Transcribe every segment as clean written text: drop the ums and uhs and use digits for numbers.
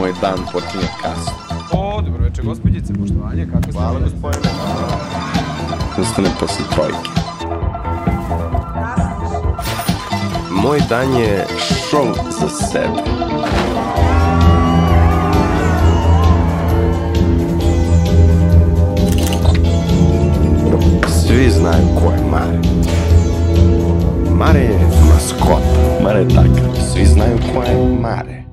Moj dan počinje kasno. O, dobro večer, gospođice, poštovanje, kako ste? Hvala, gospodine. Ustanem posle trojke. Moj dan je šov za sebe. Svi znaju ko je Mare. Mare je maskota. Mare je takav. Svi znaju ko je Mare.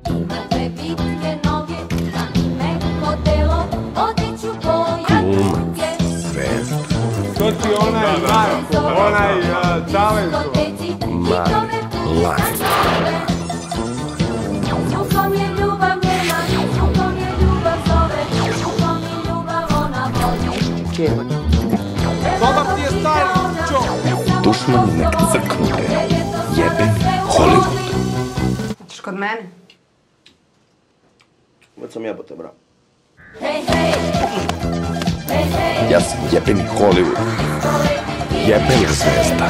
Glumac, zvezda. To ti onaj Marko, onaj talentu. Mare, lajn. Dobar ti je stari, čo? Dušmani nek crknu te. Jebeni Hollywood. Hoćeš kod mene? Već sam jebote, bro. Ja sam jebeni Hollywood. Jebena zvezda.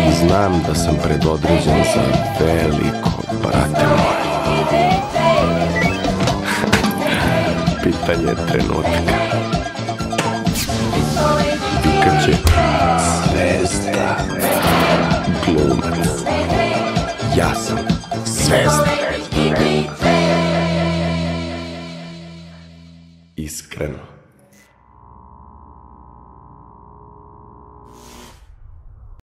I znam da sam predodređen za veliko, brate moj. Pitanje trenutka. Kad će zvezda, glumac,